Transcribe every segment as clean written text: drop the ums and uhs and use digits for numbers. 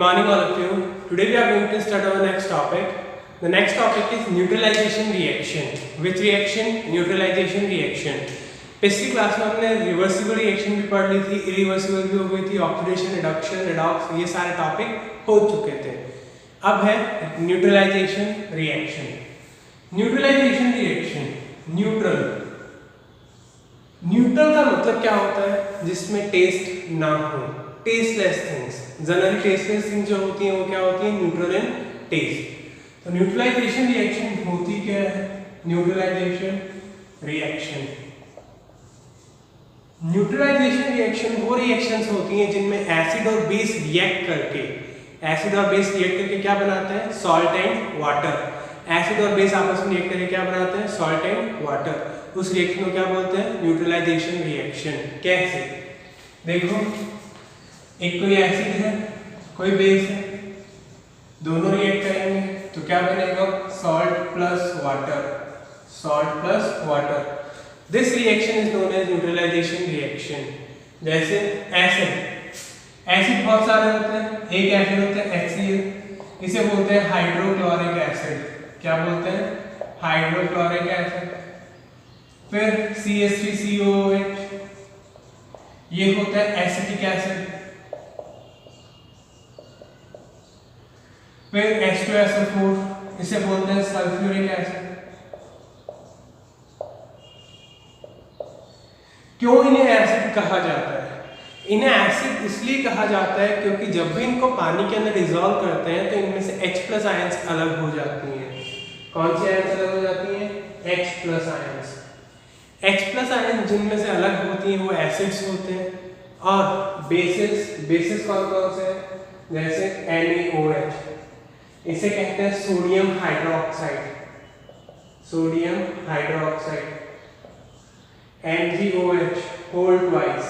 Morning all of you. Today we are going to start our next topic. The next topic is neutralization reaction. Which reaction? Neutralization reaction. पिछली class में हमने reversible reaction भी पढ़ ली थी, irreversible भी हो गई थी, ऑक्सीडेशन, रिडक्शन, रिडॉक्स, ये सारे टॉपिक हो चुके थे. अब है neutralisation reaction. Neutralisation reaction, neutral. Neutral का मतलब क्या होता है? जिसमें टेस्ट ना हो, tasteless things. Generally tasteless things जो होती हैं वो क्या होती हैं? Neutral in taste. तो न्यूट्रलाइजेशन रिएक्शन होती क्या है? Neutralisation reaction. न्यूट्रलाइजेशन रिएक्शन वो रिएक्शंस होती हैं जिनमें एसिड और बेस रिएक्ट करके क्या बनाते हैं? Salt and water. एसिड और बेस आपस में रिएक्ट करके क्या बनाते हैं? Salt and water. उस रिएक्शन को क्या बोलते हैं? Neutralisation reaction. कैसे? देखो, एक कोई एसिड है, कोई बेस है, दोनों रिएक्ट करेंगे तो क्या बनेगा? Salt plus water. Salt plus water. This reaction is known as neutralisation reaction. जैसे एसिड बहुत सारे होते हैं. एक एसिड होता है HCl, इसे बोलते हैं हाइड्रोक्लोरिक एसिड. क्या बोलते हैं? Hydrochloric acid. फिर CH3COOH, ये होता है एसिटिक एसिड. फिर H2SO4, इसे बोलते हैं सल्फ्यूरिक एसिड. क्यों इन्हें एसिड कहा जाता है? इन्हें एसिड इसलिए कहा जाता है क्योंकि जब भी इनको पानी के अंदर डिसॉल्व करते हैं तो इनमें से H+ आयंस अलग हो जाती हैं. कौन सी आयंस अलग हो जाती हैं? H+ ions. H+ आयंस जिनमें से अलग होती हैं वो एसिड्स होते हैं. और बेसिस कौन कौन से हैं? जैसे NaOH, इसे कहते हैं sodium hydroxide. Sodium hydroxide. MgOH whole twice,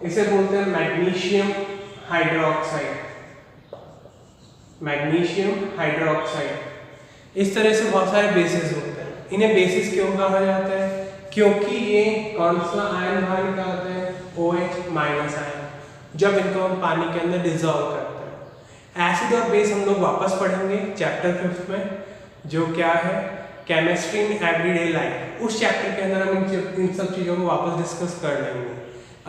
इसे बोलते हैं मैग्नीशियम हाइड्रोक्साइड. Magnesium hydroxide. इस तरह से बहुत सारे बेसिस होते हैं. इन्हें बेसिस क्यों कहा जाता है? क्योंकि ये कौन सा आयन बाहर निकालते हैं? OH- आयन, जब इनको हम पानी के अंदर डिसॉल्व करते हैं. एसिड और बेस हम लोग वापस पढ़ेंगे चैप्टर 5 में, जो क्या है? Chemistry in everyday life. उस चैप्टर के अंदर हम इन सब चीज़ों को वापस डिस्कस कर लेंगे.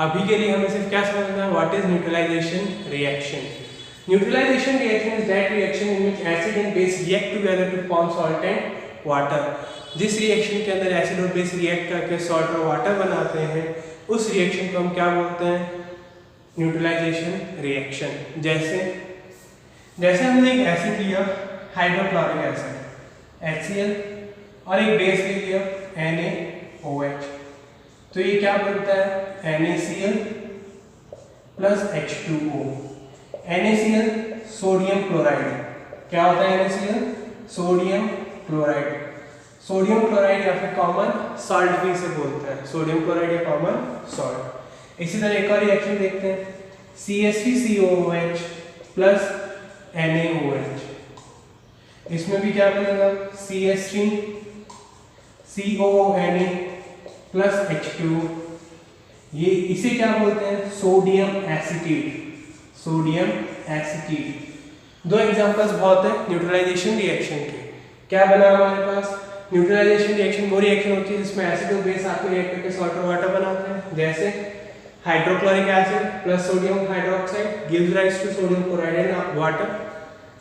अभी के लिए हमें सिर्फ क्या समझना है? What is neutralisation reaction. Neutralisation reaction is that reaction in which acid and base react together to form salt and water. जिस रिएक्शन के अंदर एसिड और बेस रिएक्ट करके सॉल्ट और वाटर बनाते हैं, उस रिएक्शन को हम क्या बोलते हैं? Neutralisation reaction. जैसे हमने एक एसिड लिया, हाइड्रोक्लोरिक एसिड HCl, और एक बेस ले लिया NaOH, तो ये क्या बनता है? NaCl plus H2O. NaCl sodium chloride. क्या होता है NaCl? Sodium chloride. Sodium chloride या फिर कॉमन सॉल्ट भी इसे बोलते हैं. सोडियम क्लोराइड या कॉमन सॉल्ट. इसी तरह एक और रिएक्शन देखते हैं, CH3COOH प्लस NaOH. इसमें भी क्या बनेगा? CH3COONA plus H2O. ये इसे क्या बोलते हैं? Sodium acetate. Sodium acetate. दो एग्जांपल्स बहुत है न्यूट्रलाइजेशन रिएक्शन के. क्या बना हमारे पास? न्यूट्रलाइजेशन रिएक्शन वो रिएक्शन होती है जिसमें एसिड और बेस आपको रिएक्ट करके सॉल्ट और वाटर बनाते हैं. जैसे hydrochloric acid plus sodium hydroxide gives rise to sodium chloride and water.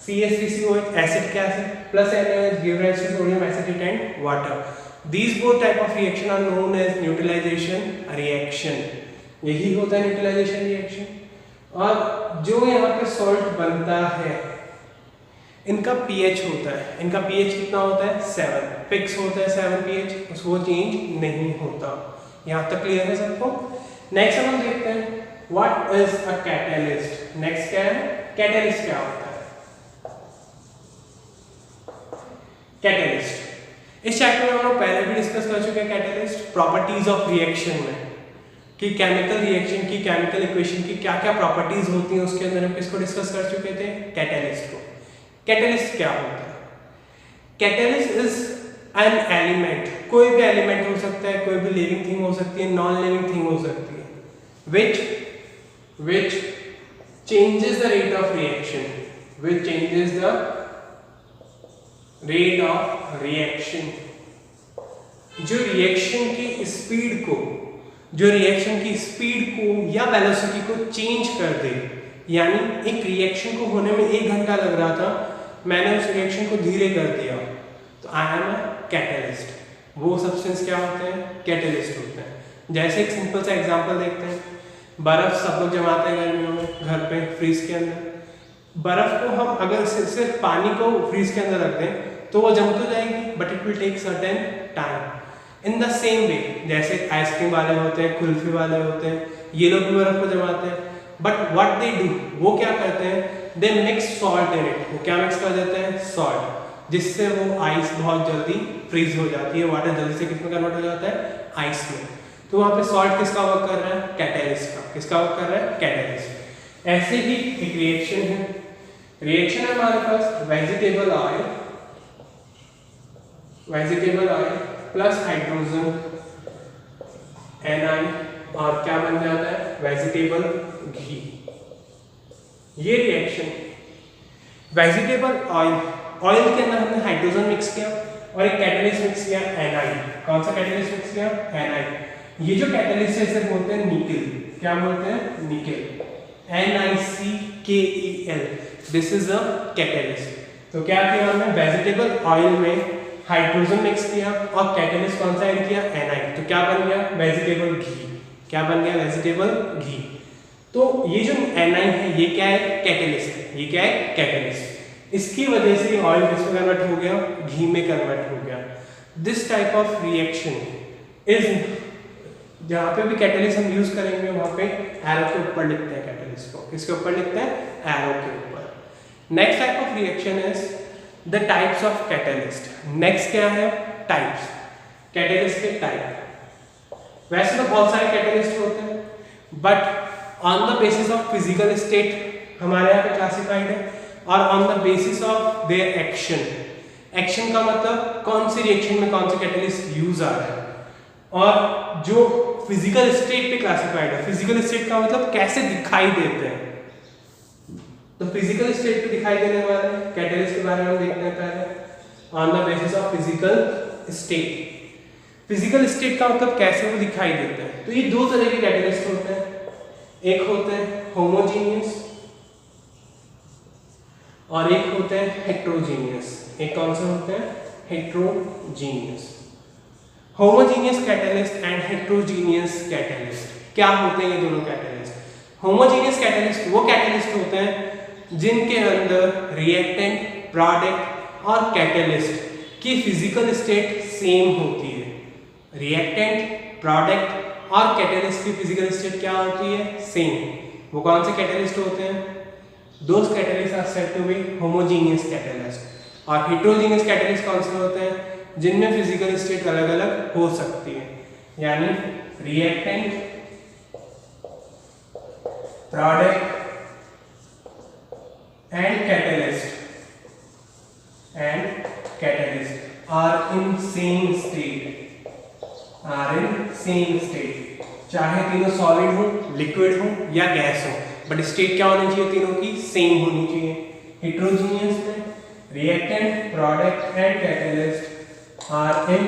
CH3COH acetic acid plus NaOH give rise to sodium acetate and water. These both type of reaction are known as neutralization reaction. यही होता है neutralisation reaction. और जो यहाँ पे salt बनता है, इनका pH होता है. इनका pH कितना होता है? 7. फिक्स होता है 7 pH, उसको चेंज नहीं होता. यहाँ तक क्लियर है सबको? नेक्स्ट हम देखते हैं what is a catalyst. Next क्या है? कैटलिस्ट क्या होता है? कैटलिस्ट. इस चैप्टर में हम लोग पहले भी डिस्कस कर चुके हैं कैटलिस्ट. प्रॉपर्टीज ऑफ रिएक्शन में कि केमिकल रिएक्शन की, केमिकल इक्वेशन की क्या क्या प्रॉपर्टीज होती हैं, उसके अंदर हम किसको डिस्कस कर चुके थे? कैटलिस्ट को. कैटलिस्ट क्या होता है? Catalyst is an element. कोई भी एलिमेंट हो सकता है, कोई भी लिविंग थिंग हो सकती है, नॉन लिविंग थिंग हो सकती है, which changes the rate of reaction, which changes the rate of reaction, जो रिएक्शन की स्पीड को या वेलोसिटी को चेंज कर दे। यानी एक रिएक्शन को होने में 1 घंटा लग रहा था, मैंने उस रिएक्शन को धीरे कर दिया, तो आई एम अ कैटलिस्ट। वो सब्सटेंस क्या होते हैं? कैटलिस्ट होते हैं। जैसे एक सिंपल सा एग्जांपल देखते हैं, बर्फ सब लोग जमाते हैं गर्मियों में घर पे फ्रीज के अंदर। बर्फ को हम अगर सिर्फ पानी को फ्रीज के अंदर रख दें तो वो जम तो जाएगी, but it will take certain time. In the same way, जैसे आइसक्रीम वाले होते हैं, कुल्फी वाले होते हैं, ये लोग भी बर्फ को जमाते हैं, बट व्हाट दे डू, वो क्या करते हैं? दे मिक्स सॉल्ट इन इट। वो क्या मिक्स कर देते हैं? सॉल्ट, जिससे वो आइस बहुत जल्दी फ्रीज हो जाती है, वाटर जल्दी से किसमें कन्वर्ट हो जाता है? आइस में। तो वहाँ पे सॉल्ट किसका वर्क कर रहा है? कैटलिस्ट का। किसका वर्क कर रहा है? कैटलिस्ट। ऐसे ही एक रिएक्शन है, रिएक्शन है हमारे पास vegetable oil plus hydrogen Ni, और क्या बन जाता है? वेजिटेबल घी। ये रिएक्शन वेजिटेबल ऑयल के अंदर हमने हाइड्रोजन मिक्स किया और एक कैटलिस्ट मिक्स किया Ni। कौन सा कैटलिस्ट मिक्स किया? Ni। ये जो कैटलिस्ट है इसे बोलते हैं निकेल। क्या बोलते हैं? Nickel. NiCKEl, this is a catalyst. तो क्या किया हमने? वेजिटेबल ऑयल में हाइड्रोजन मिक्स किया और कैटलिस्ट कौन सा ऐड किया? Ni। तो क्या बन गया? वेजिटेबल घी। क्या बन गया? वेजिटेबल घी। तो ये जो Ni है ये क्या है? कैटलिस्ट है। ये क्या है? कैटलिस्ट। इसकी वजह से ऑयल किसमें कन्वर्ट हो गया? घी में कन्वर्ट हो गया। This type of reaction is, जहाँ पे भी कैटलिस्ट हम यूज करेंगे वहाँ पे एरो के ऊपर लिखते हैं कैटलिस्ट को। किसके ऊपर लिखते हैं? एरो के ऊपर। Next type of reaction is the types of catalyst. Next क्या है? टाइप्स। कैटलिस्ट के टाइप। वैसे तो बहुत सारे कैटलिस्ट होते हैं, but on the basis of physical state हमारे यहाँ पे क्लासिफाइड है, और on the basis of their action. Action का मतलब कौन सी रिएक्शन में कौन सा कैटलिस्ट यूज आ रहा है, और जो फिजिकल स्टेट पे क्लासिफाइड है। फिजिकल स्टेट का मतलब कैसे दिखाई देते हैं। तो फिजिकल स्टेट पे दिखाई देने वाले कैटलिस्ट के बारे में देखते हैं पहले। On the basis of physical state. Physical state का मतलब कैसे वो दिखाई देते हैं। तो ये दो तरह के कैटलिस्ट होते हैं। एक होते हैं होमोजीनियस और एक होते हैं हेट्रोजीनियस। एक कौन से होते हैं? Heterogeneous. Homogeneous catalyst and heterogeneous catalyst. क्या होते हैं ये दोनों कैटलिस्ट? होमोजीनियस कैटलिस्ट वो कैटलिस्ट होते हैं जिनके अंदर रिएक्टेंट, प्रोडक्ट और कैटलिस्ट की फिजिकल स्टेट सेम होती है। रिएक्टेंट, प्रोडक्ट और कैटलिस्ट की फिजिकल स्टेट क्या होती है? सेम। वो कौन से कैटलिस्ट होते हैं? Those catalyst are said to be homogeneous catalyst. और हेट्रोजीनियस कैटलिस्ट कौन से होते हैं? जिनमें फिजिकल स्टेट अलग अलग हो सकती है, यानी reactant, product and catalyst are in same state, चाहे तीनों सॉलिड हो, लिक्विड हो या गैस हो, बट स्टेट क्या होनी चाहिए? तीनों की सेम होनी चाहिए। हेट्रोजीनियस में reactant, product and catalyst are in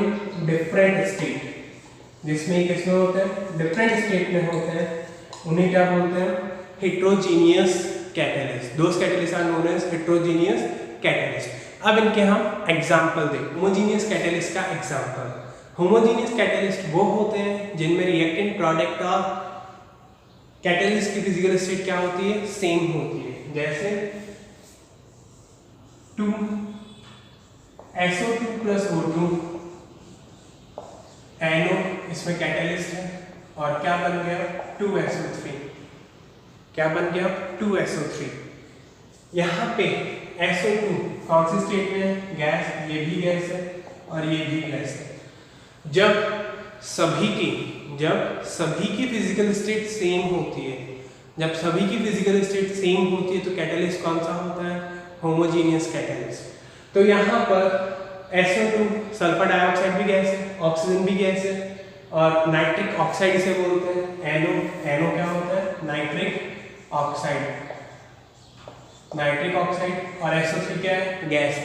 different state. जिसमें किसमें होते हैं? डिफरेंट स्टेट में होते हैं। उन्हें क्या बोलते हैं? Heterogeneous catalyst. Those catalyst are known as heterogeneous catalyst. अब इनके हम एग्जांपल दें। होमोजीनियस कैटलिस्ट का एग्जांपल। होमोजीनियस कैटलिस्ट वो होते हैं जिनमें रिएक्टेंट, प्रोडक्ट और कैटलिस्ट की फिजिकल स्टेट क्या होती है? सेम होती है। जैसे 2SO2 प्लस O2 NO, इसमें कैटलिस्ट है, और क्या बन गया? 2SO3। क्या बन गया? 2SO3। यहाँ पे SO2 कौन सी स्टेट में है? गैस। ये भी गैस है और ये भी गैस है। जब सभी की फिजिकल स्टेट सेम होती है, तो कैटलिस्ट कौन सा होता है? Homogeneous catalyst. तो यहाँ पर SO2 सल्फर डाइऑक्साइड भी गैस है, ऑक्सीजन भी गैस है, और नाइट्रिक ऑक्साइड इसे बोलते हैं। NO क्या होता है? Nitric oxide. नाइट्रिक ऑक्साइड, और SO3 क्या है, गैस।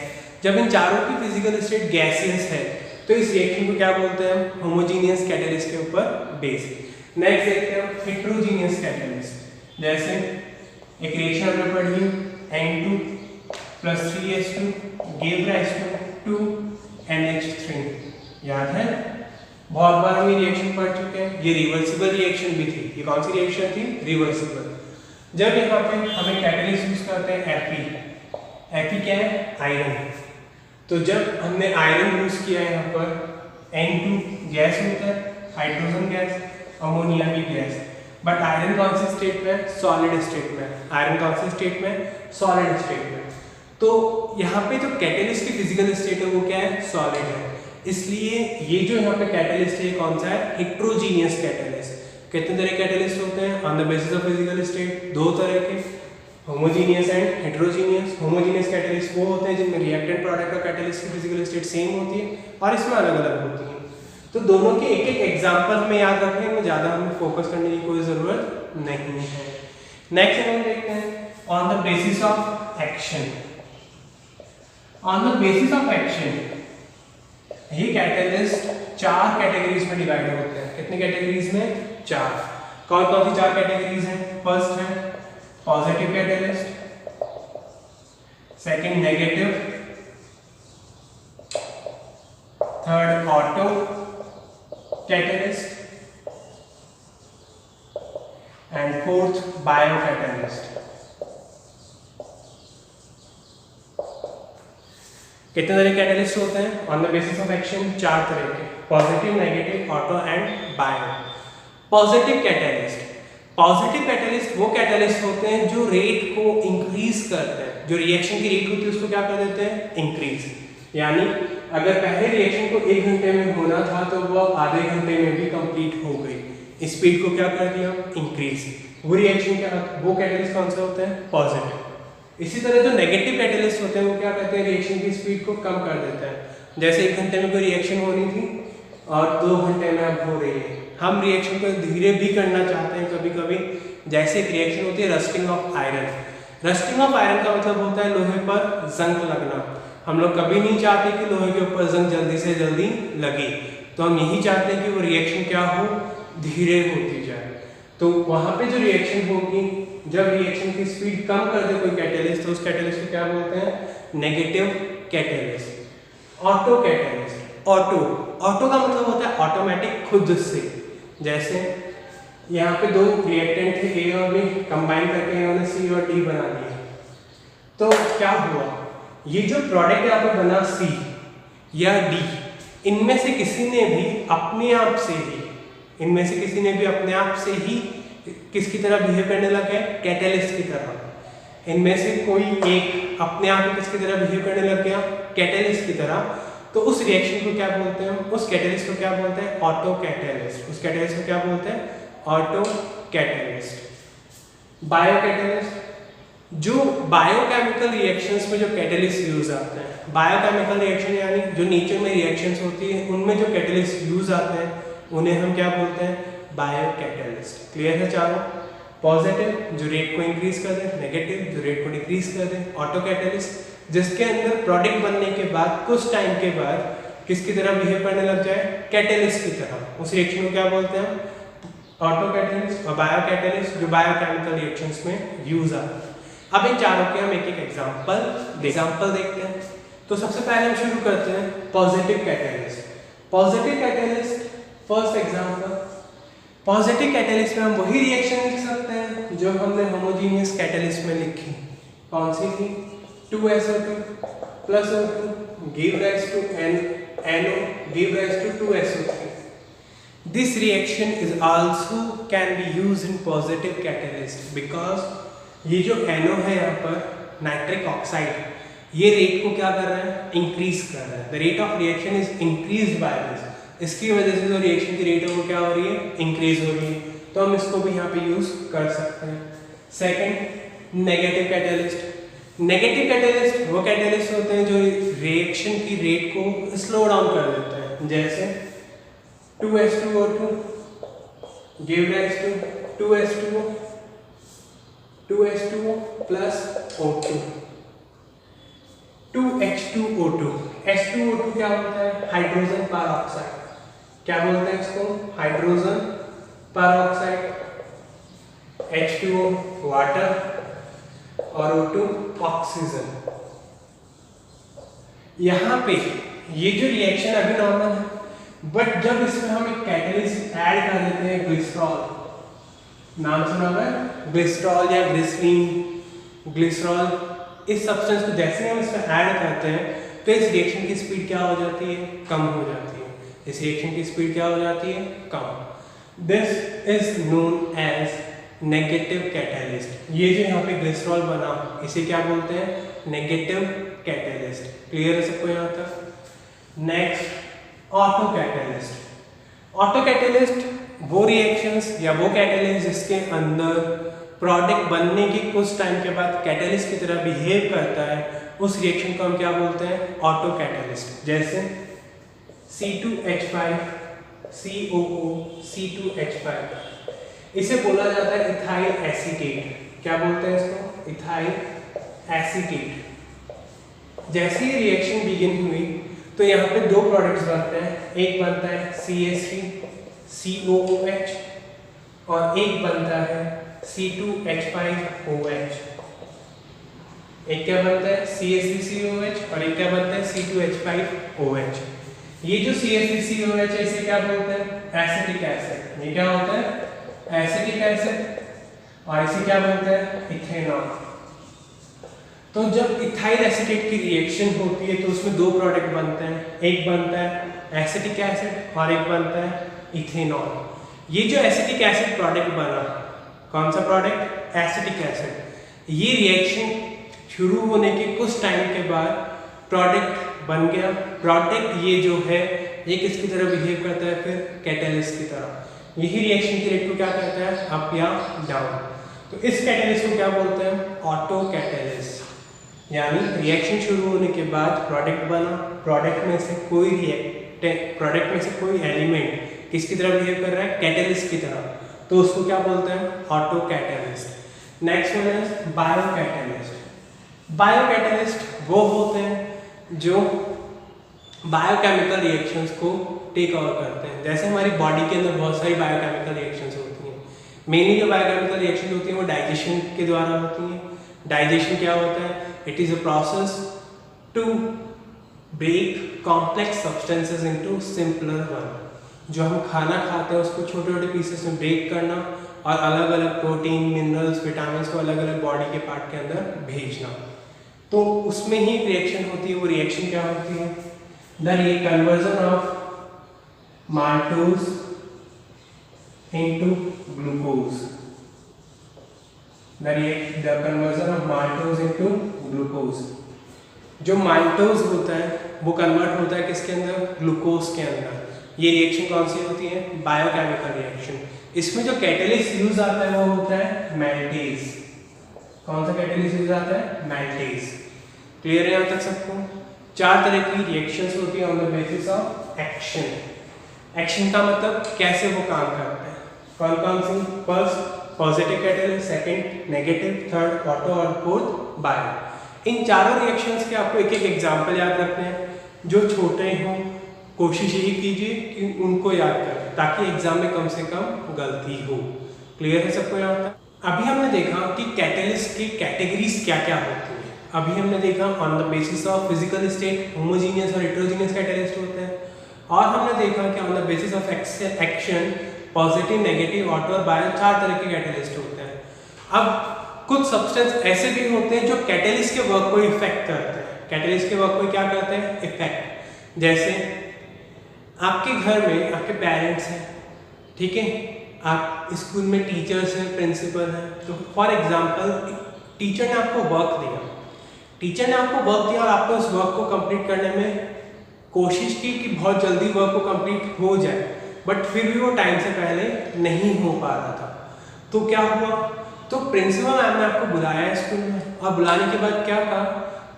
जब इन चारों की फिजिकल स्टेट गैसियस है तो इस रिएक्शन को क्या बोलते हैं हम, होमोजीनियस कैटलिस्ट के ऊपर बेस। नेक्स्ट देखते हैं हेट्रोजीनियस कैटलिस्ट। जैसे एक रिएक्शन हमने पढ़ी N2 + 3H2 gave rise to 2NH3, याद है, बहुत बार हम ये रिएक्शन पढ़ चुके हैं। ये रिवर्सिबल रिएक्शन भी थी। ये कौन सी रिएक्शन थी, रिवर्सिबल। जब यहाँ पे हमें कैटलिस्ट यूज करते हैं Fe क्या है, आयरन। तो जब हमने आयरन यूज किया यहाँ पर, N2 गैस होता है, हाइड्रोजन गैस, अमोनिया भी गैस, बट आयरन कौन सी स्टेट में, सॉलिड स्टेट में। आयरन कौन सी स्टेट में, सॉलिड स्टेट में। तो यहाँ पे जो कैटलिस्ट की फिजिकल स्टेट है वो क्या है, सॉलिड है। इसलिए ये जो यहाँ पे कैटलिस्ट है कौन सा है, हेट्रोजीनियस कैटलिस्ट। कितने तरह के कैटलिस्ट होते हैं on the basis of physical state, दो तरह के, homogeneous and heterogeneous. Homogeneous catalyst वो होते हैं जिनमें रिएक्टेंट प्रोडक्ट और कैटलिस्ट की फिजिकल स्टेट सेम होती है, और इसमें अलग अलग होती है। तो दोनों के एक एक एग्जांपल हमें याद रखने में ज़्यादा हमें फोकस करने की कोई ज़रूरत नहीं है। नेक्स्ट हम देखते हैं on the basis of action. On the basis of action ये कैटलिस्ट 4 कैटेगरीज में डिवाइड होते हैं। कितनी कैटेगरीज में, 4। कौन कौन सी 4 कैटेगरीज हैं, फर्स्ट है positive catalyst, second negative, third auto catalyst, and fourth bio catalyst. कितने तरह के कैटलिस्ट होते हैं on the basis of action, 4 तरह के, positive, negative, auto and bio. Positive catalyst, positive catalyst वो कैटलिस्ट होते हैं जो रेट को इंक्रीज करते हैं। जो रिएक्शन की रेट होती है उसको क्या कर देते हैं, इंक्रीज। यानी अगर पहले रिएक्शन को 1 घंटे में होना था तो वो आधे घंटे में भी कंप्लीट हो गई। स्पीड को क्या कर दिया, इंक्रीज। वो रिएक्शन क्या, वो कैटलिस्ट कौन सा होता है, पॉजिटिव। इसी तरह जो नेगेटिव कैटलिस्ट होते हैं वो क्या करते हैं, रिएक्शन की स्पीड को कम कर देते हैं। जैसे 1 घंटे में कोई रिएक्शन हो रही थी और 2 घंटे में अब हो रही है। हम रिएक्शन को धीरे भी करना चाहते हैं कभी कभी। जैसे एक रिएक्शन होती है rusting of iron. Rusting of iron का मतलब होता है लोहे पर जंग लगना। हम लोग कभी नहीं चाहते कि लोहे के ऊपर जंग जल्दी से जल्दी लगे, तो हम यही चाहते हैं कि वो रिएक्शन क्या हो, धीरे होती जाए। तो वहाँ पे जो रिएक्शन होगी, जब रिएक्शन की स्पीड कम कर दे कोई कैटलिस्ट, तो उस कैटलिस्ट को क्या बोलते हैं, negative catalyst. Auto catalyst, auto का मतलब होता है ऑटोमेटिक, खुद से। जैसे यहाँ पे 2 रिएक्टेंट थे ए और बी, कंबाइन करके इन्होंने सी और डी बना दिया। तो क्या हुआ, ये जो प्रोडक्ट यहाँ पे बना सी या डी, इनमें से किसी ने भी अपने आप से ही, किसकी तरह बिहेव करने लगा है, कैटलिस्ट की तरह। इनमें से कोई एक अपने आप ही किसकी तरह बिहेव करने लग गया, कैटलिस्ट की तरह। तो उस रिएक्शन को क्या बोलते हैं, उस कैटलिस्ट को क्या बोलते हैं, ऑटो कैटलिस्ट। उस कैटलिस्ट को क्या बोलते हैं, ऑटो कैटलिस्ट। बायो कैटलिस्ट, जो बायोकेमिकल रिएक्शंस में जो कैटलिस्ट यूज आते हैं, बायोकेमिकल रिएक्शन यानी जो नेचर में रिएक्शंस होती है उनमें जो कैटलिस्ट यूज आते हैं उन्हें हम क्या बोलते हैं, बायो कैटलिस्ट। क्लियर है चारों। पॉजिटिव जो रेट को इंक्रीज कर दे, नेगेटिव जो रेट को डिक्रीज कर दे, ऑटो कैटलिस्ट जिसके अंदर प्रोडक्ट बनने के बाद कुछ टाइम के बाद किसकी तरह बिहेव करने लग जाए, कैटलिस्ट की तरह। उस रिएक्शन को क्या बोलते हैं, ऑटो कैटलिस्ट। और बायो कैटलिस्ट जो बायोकेमिकल रिएक्शंस में यूज आते हैं। अब इन चारों के हम एक एक एग्जांपल देखते हैं। तो सबसे पहले हम शुरू करते हैं positive catalyst. Positive catalyst first example, positive catalyst में हम वही रिएक्शन लिख सकते हैं जो हमने होमोजेनियस कैटलिस्ट में लिखी। कौन सी थी, 2SO2 + O2 give rise to NO give rise to 2SO3. This reaction is also can be used in positive catalyst because ये जो NO है यहाँ पर नाइट्रिक ऑक्साइड, ये रेट को क्या कर रहा है, इंक्रीज कर रहा है। The rate of reaction is increase by this. इसकी वजह से जो रिएक्शन की रेट है वो क्या हो रही है, इंक्रीज हो रही है। तो हम इसको भी यहाँ पे यूज कर सकते हैं। Second, negative catalyst. Negative catalyst वो कैटलिस्ट होते हैं जो रिएक्शन की रेट को स्लो डाउन कर देते हैं। जैसे 2H2O2 give rise to 2H2O, 2H2O plus O2, 2H2O2। H2O2 क्या होता है? Hydrogen peroxide. क्या बोलते हैं इसको? Hydrogen peroxide. H2O वाटर और O2 ऑक्सीजन। यहाँ पे ये जो रिएक्शन अभी नॉर्मल है, बट जब इसमें हम एक कैटलिस्ट ऐड कर देते हैं, ग्लिसरॉल, नाम सुना है ग्लिसरॉल या ग्लिसरीन, ग्लिसरॉल, इस सब्सटेंस को जैसे हम इसमें ऐड करते हैं तो इस रिएक्शन की स्पीड क्या हो जाती है? कम हो जाती है। इस रिएक्शन की स्पीड क्या हो जाती है? कम। This is known as negative catalyst. ये जो यहाँ पे ग्लिसरॉल बना, इसे क्या बोलते हैं? Negative catalyst. क्लियर है सबको यहाँ तक? Next, auto catalyst. Auto catalyst वो रिएक्शंस या वो कैटलिस्ट जिसके अंदर प्रोडक्ट बनने के कुछ टाइम के बाद कैटलिस्ट की तरह बिहेव करता है, उस रिएक्शन को हम क्या बोलते हैं? Auto catalyst. जैसे C2H5 COO C2H5, इसे बोला जाता है इथाइल एसीटेट। क्या बोलते हैं इसको? Ethyl acetate. जैसे ही रिएक्शन बिगिन हुई तो यहाँ पे दो प्रोडक्ट्स बनते हैं, एक बनता है CH3COOH और एक बनता है C2H5OH। एक क्या बनता है? CH3COH और एक क्या बनता है? C2H5OH। ये जो CH3COH है इसे क्या बोलते हैं? Acetic acid. ये क्या होता है? Acetic acid. और इसे क्या बोलते हैं? इथेनॉल। तो जब इथाइल एसीटेट की रिएक्शन होती है तो उसमें दो प्रोडक्ट बनते हैं, एक बनता है एसिटिक एसिड और एक बनता है इथेनॉल। ये जो एसिटिक एसिड प्रोडक्ट बना, कौन सा प्रोडक्ट? Acetic acid. ये रिएक्शन शुरू होने के कुछ टाइम के बाद प्रोडक्ट बन गया। प्रोडक्ट ये जो है ये किसकी तरह बिहेव करता है? फिर कैटलिस्ट की तरह। यही रिएक्शन की रेट को क्या कहता है? अप या डाउन। तो इस कैटलिस्ट को क्या बोलते हैं? Auto catalyst. यानी रिएक्शन शुरू होने के बाद प्रोडक्ट बना, प्रोडक्ट में से कोई एलिमेंट किसकी तरह बिहेव कर रहा है? कैटलिस्ट की तरह, तो उसको क्या बोलते हैं? Auto catalyst. Next one is bio catalyst. Bio catalyst वो होते हैं जो बायोकेमिकल रिएक्शंस को टेक ओवर करते हैं। जैसे हमारी बॉडी के अंदर बहुत सारी बायोकेमिकल रिएक्शंस होती हैं। मेनली जो बायोकेमिकल रिएक्शन होती हैं वो डाइजेशन के द्वारा होती हैं। डाइजेशन क्या होता है? It is a process to break complex substances into simpler one. जो हम खाना खाते हैं उसको छोटे छोटे पीसेस में ब्रेक करना और अलग अलग प्रोटीन, मिनरल्स, विटामिन को अलग अलग बॉडी के पार्ट के अंदर भेजना। तो उसमें ही एक रिएक्शन होती है। वो रिएक्शन क्या होती है? The conversion of maltose into glucose. The conversion of maltose into glucose। जो माल्टोज होता है वो कन्वर्ट होता है किसके अंदर? ग्लूकोज के अंदर। ये रिएक्शन कौन सी होती है? Biochemical reaction. इसमें जो कैटलिस्ट यूज आता है वो होता है मैल्टेज। कौन सा कैटलिस्ट यूज आता है? मैल्टेज। क्लियर है यहाँ तक सबको? चार तरह की रिएक्शंस होती है on the basis of action. Action का मतलब कैसे वो काम करते हैं। कौन कौन सी? First positive catalyst, second negative, third auto और फोर्थ बायो। इन चारों रिएक्शंस के आपको एक एक एग्जांपल याद रखने हैं। जो छोटे हों कोशिश यही कीजिए कि उनको याद करें ताकि एग्जाम में कम से कम गलती हो। क्लियर है सबको यहाँ तक? अभी हमने देखा कि कैटलिस्ट की कैटेगरीज क्या क्या होती हैं। अभी हमने देखा on the basis of physical state homogeneous और हेटेरोजीनियस कैटलिस्ट होते हैं, और हमने देखा कि on the basis of action positive, negative, auto और बायो चार तरह के कैटलिस्ट होते हैं। अब कुछ सब्सटेंस ऐसे भी होते हैं जो कैटलिस्ट के वर्क को इफेक्ट करते हैं। कैटलिस्ट के वर्क को क्या करते हैं? इफेक्ट। जैसे आपके घर में आपके पेरेंट्स हैं, ठीक है, आप स्कूल में टीचर्स हैं, प्रिंसिपल हैं। तो फॉर एग्जांपल टीचर ने आपको वर्क दिया, और आपने उस वर्क को कंप्लीट करने में कोशिश की कि बहुत जल्दी वर्क को कंप्लीट हो जाए, बट फिर भी वो टाइम से पहले नहीं हो पा रहा था। तो क्या हुआ? तो प्रिंसिपल मैम ने आपको बुलाया स्कूल में, और बुलाने के बाद क्या कहा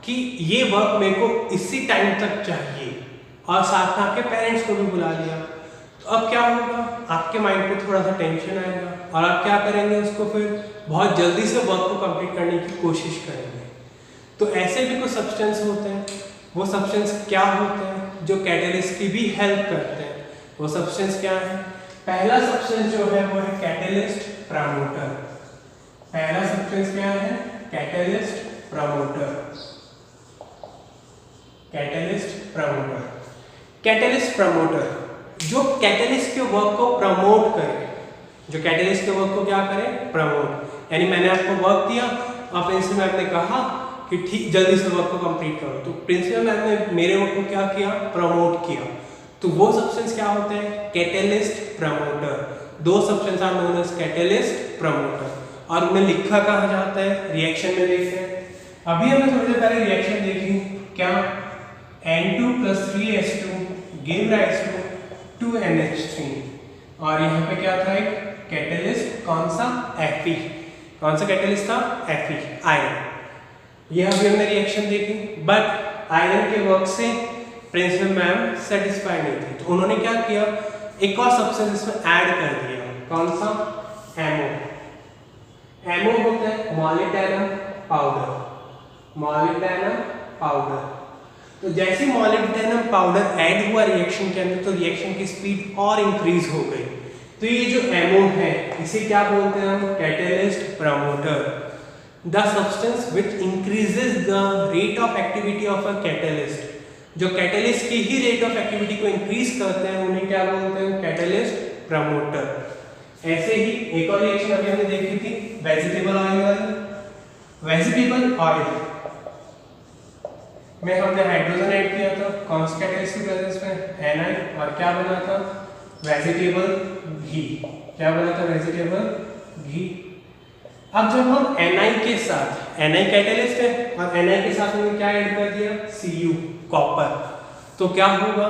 कि ये वर्क मेरे को इसी टाइम तक चाहिए, और साथ में आपके पेरेंट्स को भी बुला लिया। तो अब क्या होगा, आपके माइंड पे थोड़ा सा टेंशन आएगा और आप क्या करेंगे, उसको फिर बहुत जल्दी से वर्क को कंप्लीट करने की कोशिश करेंगे। तो ऐसे भी कुछ सब्सटेंस होते हैं, वो सब्सटेंस क्या होते हैं जो कैटलिस्ट की भी हेल्प करते हैं। वो सब्सटेंस क्या है? पहला सब्सटेंस जो है वो है कैटलिस्ट प्रमोटर। पहला सब्सटेंस क्या है? Catalyst promoter. Catalyst promoter. Catalyst promoter जो कैटलिस्ट के वर्क को प्रमोट करे, जो कैटलिस्ट के वर्क को क्या करे? प्रमोट। यानी मैंने आपको वर्क दिया, आप प्रिंसिपल मैम ने कहा कि ठीक जल्दी से वर्क को कंप्लीट करो, तो प्रिंसिपल मैम ने मेरे वर्क को क्या किया? प्रमोट किया। तो वो सब्सटेंस क्या होते हैं? Catalyst promoter. दो substance are known as catalyst promoter और उन्हें लिखा कहा जाता है? रिएक्शन में देखते हैं। अभी हमने थोड़ी देर पहले रिएक्शन देखी, क्या? N2 + 3H2 give rise to 2NH3 और यहाँ पे क्या था? एक कैटलिस्ट, कौन सा? Fe। कौन सा कैटलिस्ट था? Fe, iron. ये अभी हमने रिएक्शन देखी, बट आयरन के वर्क से प्रिंसिपल मैम सेटिस्फाइड नहीं थी, तो उन्होंने क्या किया? एक और सब्सटेंस इसमें ऐड कर दिया। कौन सा? एमओ। एमओ होता है मॉलिब्डेनम पाउडर। Molybdenum powder. तो जैसे मॉलिब्डेनम पाउडर ऐड हुआ रिएक्शन के अंदर, तो रिएक्शन की स्पीड और इंक्रीज हो गई। तो ये जो एमओ है इसे क्या बोलते हैं हम? Catalyst promoter. The substance which increases the rate of activity of a catalyst. जो कैटलिस्ट की ही रेट ऑफ एक्टिविटी को इंक्रीज करते हैं उन्हें क्या बोलते हैं? Catalyst promoter. ऐसे ही एक और रिएक्शन अभी हमने देखी थी, वेजिटेबल ऑयल वाली। वेजिटेबल ऑयल में हमने हाइड्रोजन ऐड किया था, कौन सी कैटलिस्ट की प्रेजेंस में? Na, और क्या बना था? वेजिटेबल घी। क्या बना था? वेजिटेबल घी। अब जब हम Na के साथ, Na कैटलिस्ट है और Na के साथ हमने क्या ऐड कर दिया? Cu, copper. तो क्या होगा?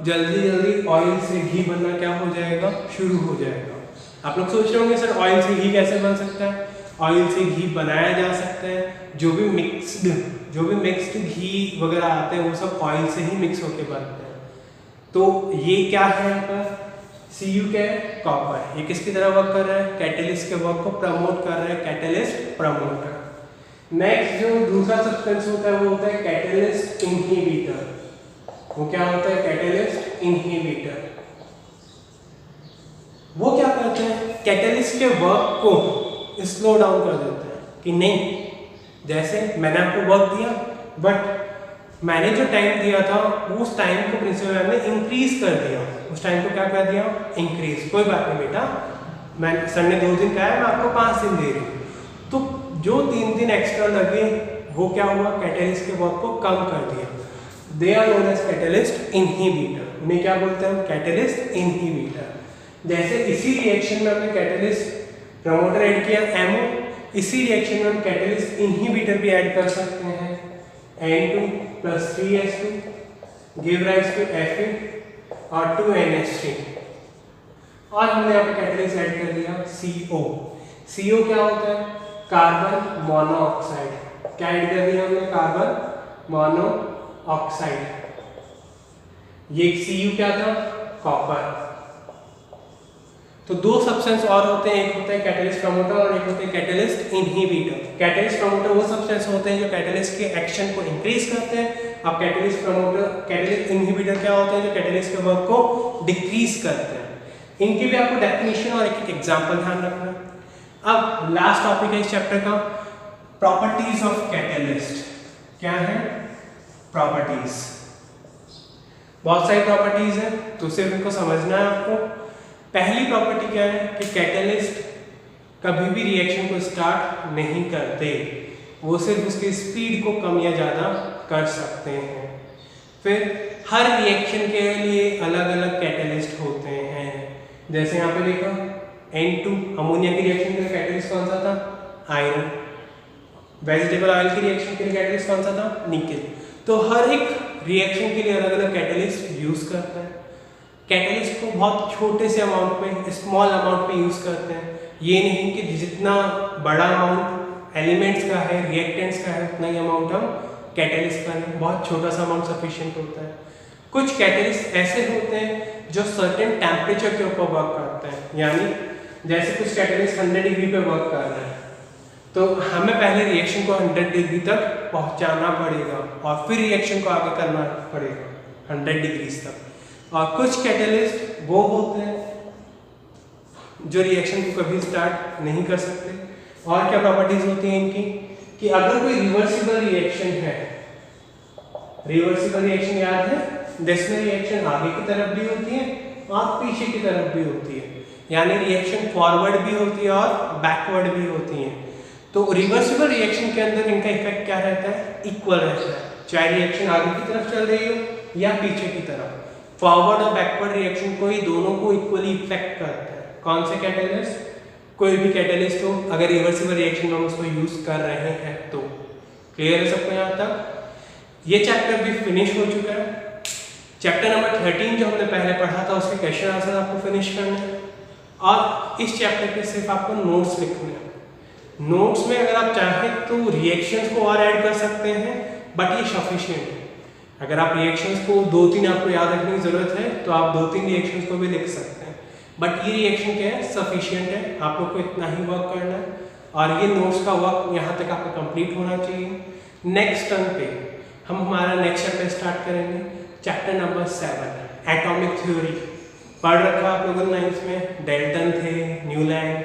जल्दी जल्दी ऑयल से घी बनना क्या हो जाएगा? शुरू हो जाएगा। आप लोग सोच रहे होंगे सर ऑयल से घी कैसे बन सकता है? ऑयल से घी बनाया जा सकता है। जो भी मिक्स्ड घी वगैरह आते हैं वो सब ऑयल से ही मिक्स होके बनते हैं। तो ये क्या है यहाँ पर? Cu क्या है? कॉपर। ये किसकी तरह वर्क कर रहा है? कैटलिस्ट के वर्क को प्रमोट कर रहा है, कैटलिस्ट प्रमोटर। नेक्स्ट जो दूसरा सब्सटेंस होता है वो होता है कैटलिस्ट इनहिबिटर। वो क्या होता है? Catalyst inhibitor. वो क्या करते हैं? कैटलिस्ट के वर्क को स्लो डाउन कर देते हैं कि नहीं, जैसे मैंने आपको वर्क दिया बट मैंने जो टाइम दिया था उस टाइम को प्रिंसिपल मैम ने इंक्रीज कर दिया। उस टाइम को क्या कर दिया? इंक्रीज। कोई बात नहीं बेटा, मैं सर ने 2 दिन कहा है, मैं आपको 5 दिन दे रही हूँ। तो जो 3 दिन एक्स्ट्रा लगे वो क्या हुआ? कैटलिस्ट के वर्क को कम कर दिया। They are known as catalyst inhibitor. उन्हें क्या बोलते हैं? Catalyst inhibitor. जैसे इसी रिएक्शन में हमने कैटलिस्ट प्रमोटर ऐड किया एमओ, इसी रिएक्शन में हम कैटलिस्ट इनहिबिटर भी ऐड कर सकते हैं। N2 + 3H2 give rise to Fe और 2NH3 और हमने यहाँ पे कैटलिस्ट ऐड कर दिया CO। CO क्या होता है? Carbon monoxide. क्या ऐड कर दिया हमने? Carbon monoxide. ये Cu क्या था? कॉपर। तो 2 सब्सटेंस और होते हैं, एक होता है कैटलिस्ट प्रमोटर और एक होता है कैटलिस्ट इनहिबिटर। कैटलिस्ट प्रमोटर वो सब्सटेंस होते हैं जो कैटलिस्ट के एक्शन को इंक्रीज करते हैं। अब कैटलिस्ट इनहिबिटर क्या होते हैं? जो कैटलिस्ट के वर्क को डिक्रीज करते हैं। इनकी भी आपको डेफिनेशन और एक एग्जांपल ध्यान रखना। अब लास्ट टॉपिक है इस चैप्टर का, प्रॉपर्टीज ऑफ कैटलिस्ट। क्या है? प्रॉपर्टीज। बहुत सारी प्रॉपर्टीज है तो सिर्फ इनको समझना है आपको। पहली प्रॉपर्टी क्या है कि कैटलिस्ट कभी भी रिएक्शन को स्टार्ट नहीं करते, वो सिर्फ उसकी स्पीड को कम या ज़्यादा कर सकते हैं। फिर हर रिएक्शन के लिए अलग अलग कैटलिस्ट होते हैं। जैसे यहाँ पे देखो N2 अमोनिया की रिएक्शन के लिए कैटलिस्ट कौन सा था? आयरन। वेजिटेबल ऑयल की रिएक्शन के लिए कैटलिस्ट कौन सा था? निकेल। तो हर एक रिएक्शन के लिए अलग अलग कैटलिस्ट यूज करते हैं। कैटलिस्ट को बहुत छोटे से अमाउंट में, स्मॉल अमाउंट में यूज करते हैं। ये नहीं कि जितना बड़ा अमाउंट एलिमेंट्स का है, रिएक्टेंट्स का है, उतना ही अमाउंट हम कैटलिस्ट का है। बहुत छोटा सा अमाउंट सफिशिएंट होता है। कुछ कैटलिस्ट ऐसे होते हैं जो सर्टेन टेम्परेचर के ऊपर वर्क करते हैं, यानी जैसे कुछ कैटलिस्ट 100 डिग्री पे वर्क कर रहे हैं तो हमें पहले रिएक्शन को 100 डिग्री तक पहुंचाना पड़ेगा और फिर रिएक्शन को आगे करना पड़ेगा 100 डिग्री तक। और कुछ कैटलिस्ट वो होते हैं जो रिएक्शन को कभी स्टार्ट नहीं कर सकते। और क्या प्रॉपर्टीज होती हैं इनकी कि अगर कोई रिवर्सिबल रिएक्शन है, रिवर्सिबल रिएक्शन याद है जिसमें रिएक्शन आगे की तरफ भी होती है और पीछे की तरफ भी होती है, यानी रिएक्शन फॉरवर्ड भी होती है और बैकवर्ड भी होती है। तो रिवर्सिबल रिएक्शन के अंदर इनका इफेक्ट क्या रहता है, इक्वल रहता है, चाहे रिएक्शन आगे की तरफ चल रही हो या पीछे की तरफ। फॉरवर्ड और बैकवर्ड रिएक्शन को ही दोनों को इक्वली इफेक्ट करता है। कौन से कैटलिस्ट, कोई भी कैटलिस्ट हो, अगर रिवर्सिबल रिएक्शन में हम उसको यूज कर रहे हैं तो। क्लियर है सबको यहाँ तक? ये चैप्टर भी फिनिश हो चुका है। चैप्टर नंबर 13 जो हमने पहले पढ़ा था उसके क्वेश्चन आंसर आपको फिनिश करने हैं और इस चैप्टर के सिर्फ आपको नोट्स लिखने हैं। नोट्स में अगर आप चाहें तो रिएक्शंस को और ऐड कर सकते हैं, बट ये सफिशिएंट है। अगर आप रिएक्शंस को 2-3 आपको याद रखने की जरूरत है तो आप 2-3 रिएक्शंस को भी लिख सकते हैं, बट ये रिएक्शन क्या है, सफिशिएंट है, आप लोग को इतना ही वर्क करना है और ये नोट्स का वर्क यहाँ तक आपका कंप्लीट होना चाहिए। नेक्स्ट टर्न पे हम हमारा नेक्स्ट चैप्टर स्टार्ट करेंगे, चैप्टर नंबर 7 एटॉमिक थ्योरी। पढ़ रखा आप लोगों ने 9th में, डेल्टन थे, न्यूलैंड,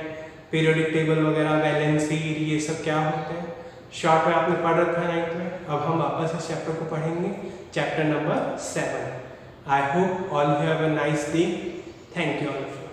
पीरियोडिक टेबल वगैरह, वैलेंसी, ये सब क्या होते हैं, शॉर्ट में आपने पढ़ रखा है 9th में। अब हम वापस इस चैप्टर को पढ़ेंगे, chapter number 7। I hope all you have a nice day. Thank you all.